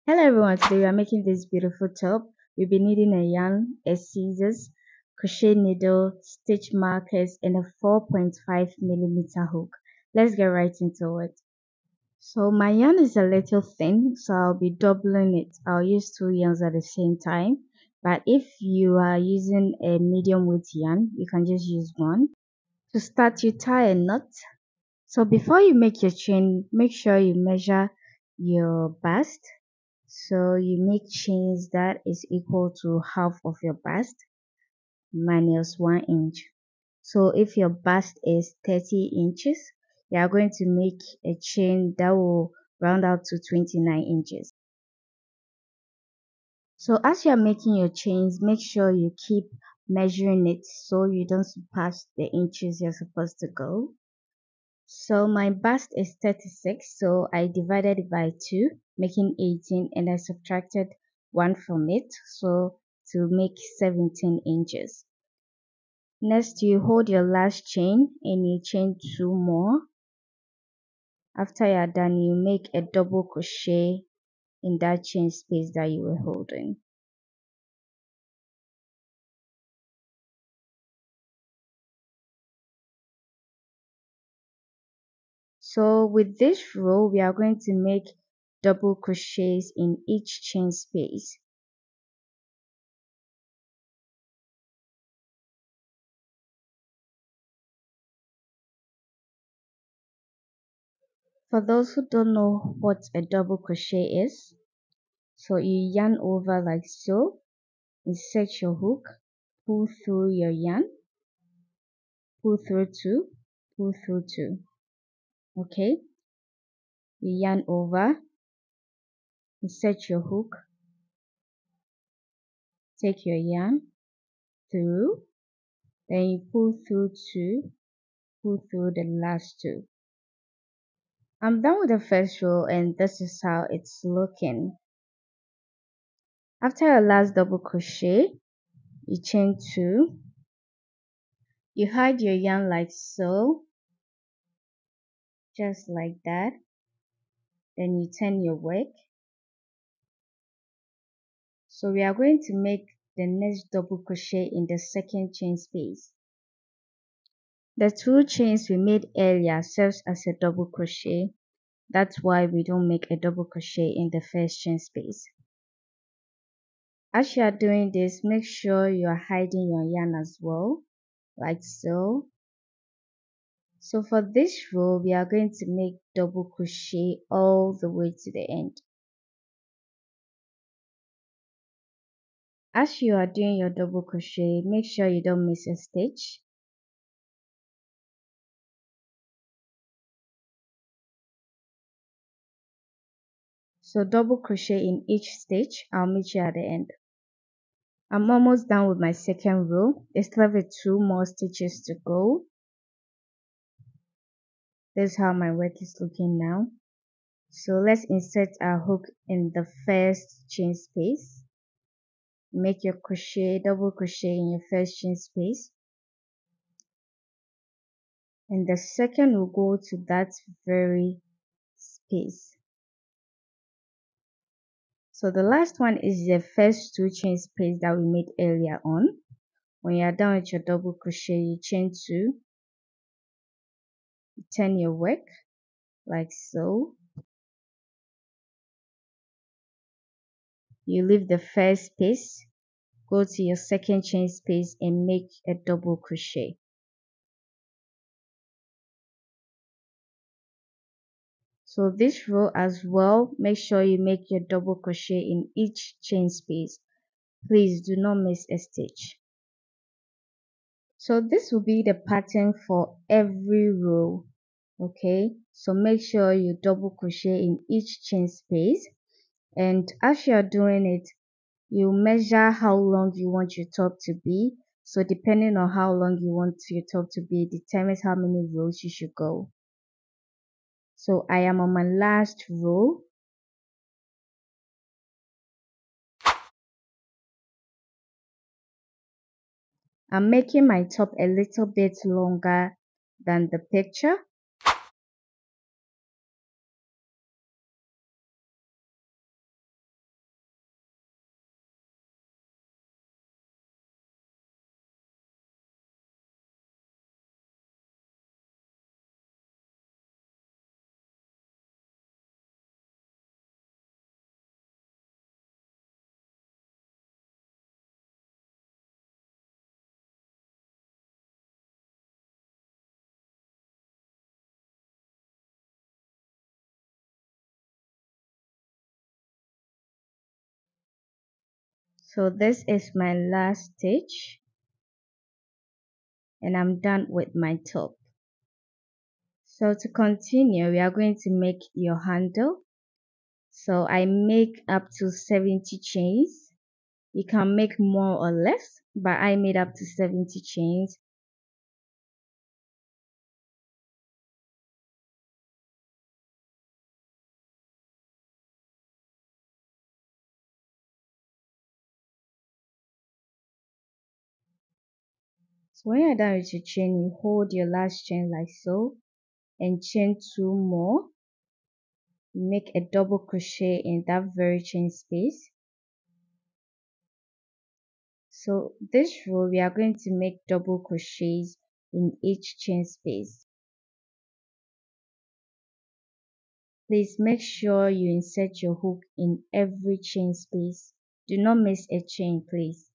Hello everyone, today we are making this beautiful top. We'll be needing a yarn, a scissors, crochet needle, stitch markers and a 4.5 millimeter hook. Let's get right into it. So my yarn is a little thin, so I'll be doubling it. I'll use two yarns at the same time. But if you are using a medium weight yarn, you can just use one. To start, you tie a knot. So before you make your chain, make sure you measure your bust. So you make chains that is equal to half of your bust minus 1 inch. So if your bust is 30 inches, you are going to make a chain that will round out to 29 inches. So as you are making your chains, make sure you keep measuring it so you don't surpass the inches you're supposed to go. So my bust is 36, so I divided it by 2, making 18, and I subtracted 1 from it, so to make 17 inches. Next, you hold your last chain and you chain 2 more. After you are done, you make a double crochet in that chain space that you were holding. So with this row, we are going to make double crochets in each chain space. For those who don't know what a double crochet is, so you yarn over like so, insert your hook, pull through your yarn, pull through two, pull through two. Okay, you yarn over, insert your hook, take your yarn through, then you pull through two, pull through the last two. I'm done with the first row and this is how it's looking. After your last double crochet, you chain two, you hide your yarn like so, just like that. Then you turn your work. So we are going to make the next double crochet in the second chain space. The two chains we made earlier serves as a double crochet. That's why we don't make a double crochet in the first chain space. As you are doing this, make sure you are hiding your yarn as well, like so. So for this row, we are going to make double crochet all the way to the end. As you are doing your double crochet, make sure you don't miss a stitch. So double crochet in each stitch. I'll meet you at the end. I'm almost done with my second row. It's left with 2 more stitches to go. This is how my work is looking now. So let's insert our hook in the first chain space. Make your crochet, double crochet in your first chain space. And the second will go to that very space. So the last one is the first 2 chain space that we made earlier on. When you are done with your double crochet, you chain 2, you turn your work like so. You leave the first space, go to your second chain space and make a double crochet. So this row as well, make sure you make your double crochet in each chain space. Please do not miss a stitch. So this will be the pattern for every row. Okay, so make sure you double crochet in each chain space, and as you are doing it, you measure how long you want your top to be. So depending on how long you want your top to be determines how many rows you should go. So I am on my last row. I'm making my top a little bit longer than the picture. So this is my last stitch and I'm done with my top. So to continue, we are going to make your handle. So I make up to 70 chains. You can make more or less, but I made up to 70 chains. So when you're done with your chain, you hold your last chain like so and chain 2 more. Make a double crochet in that very chain space. So this row, we are going to make double crochets in each chain space. Please make sure you insert your hook in every chain space. Do not miss a chain, please.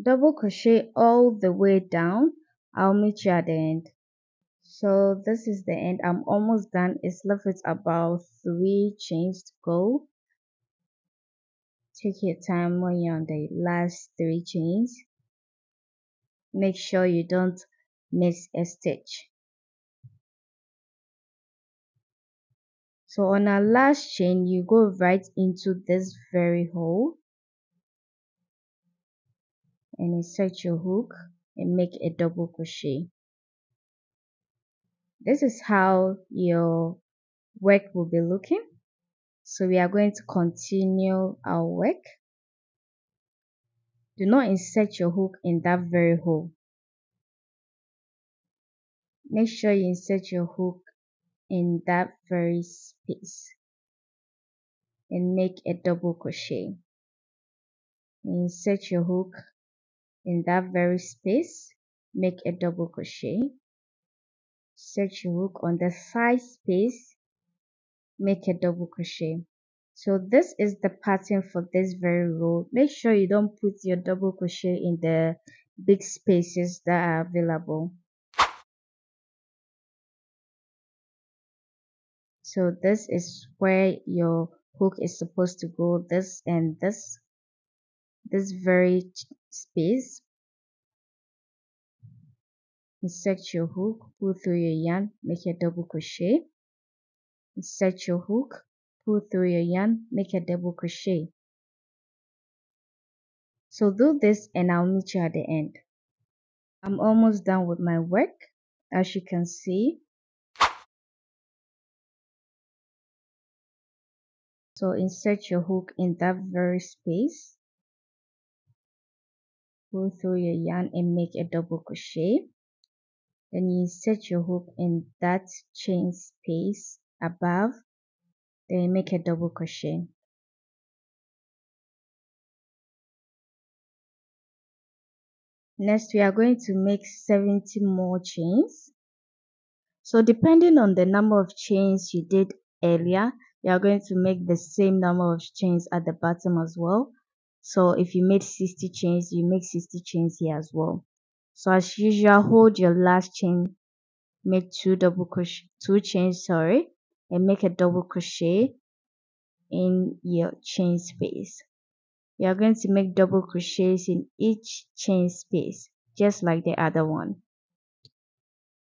Double crochet all the way down. I'll meet you at the end. So this is the end. I'm almost done. It's left with about 3 chains to go. Take your time when you're on the last 3 chains. Make sure you don't miss a stitch. So on our last chain, you go right into this very hole and insert your hook and make a double crochet. This is how your work will be looking. So we are going to continue our work. Do not insert your hook in that very hole. Make sure you insert your hook in that very space and make a double crochet. Insert your hook in that very space, make a double crochet. Insert your hook on the side space, make a double crochet. So this is the pattern for this very row. Make sure you don't put your double crochet in the big spaces that are available. So this is where your hook is supposed to go, this and this very space. Insert your hook, pull through your yarn, make a double crochet. Insert your hook, pull through your yarn, make a double crochet. So do this and I'll meet you at the end. I'm almost done with my work, as you can see. So insert your hook in that very space, pull through your yarn and make a double crochet. Then you insert your hook in that chain space above, then you make a double crochet. Next we are going to make 70 more chains. So depending on the number of chains you did earlier, you are going to make the same number of chains at the bottom as well. So if you made 60 chains, you make 60 chains here as well. So as usual, hold your last chain, make 2 chains, and make a double crochet in your chain space. You are going to make double crochets in each chain space, just like the other one.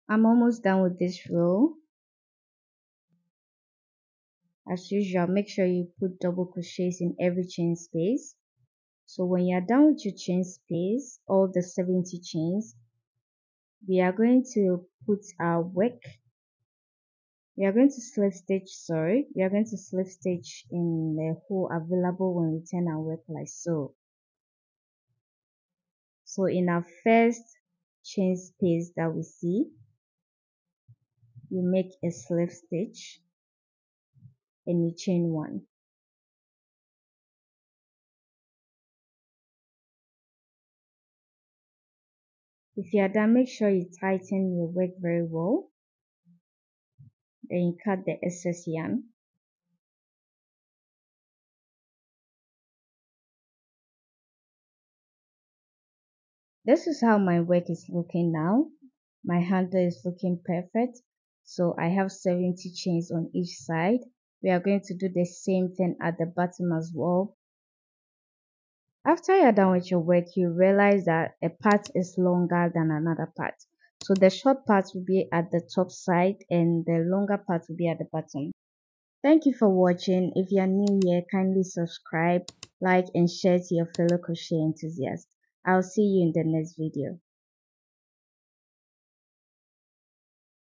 I'm almost done with this row. As usual, make sure you put double crochets in every chain space. So when you're done with your chain space, all the 70 chains, we are going to put our work. We are going to slip stitch, we are going to slip stitch in the hole available when we turn our work like so. So in our first chain space that we see, you make a slip stitch and you chain 1. If you are done, make sure you tighten your work very well. Then you cut the excess yarn. This is how my work is looking now. My handle is looking perfect. So I have 70 chains on each side. We are going to do the same thing at the bottom as well. After you're done with your work, you realize that a part is longer than another part. So the short part will be at the top side and the longer part will be at the bottom. Thank you for watching. If you are new here, kindly subscribe, like and share to your fellow crochet enthusiasts. I'll see you in the next video.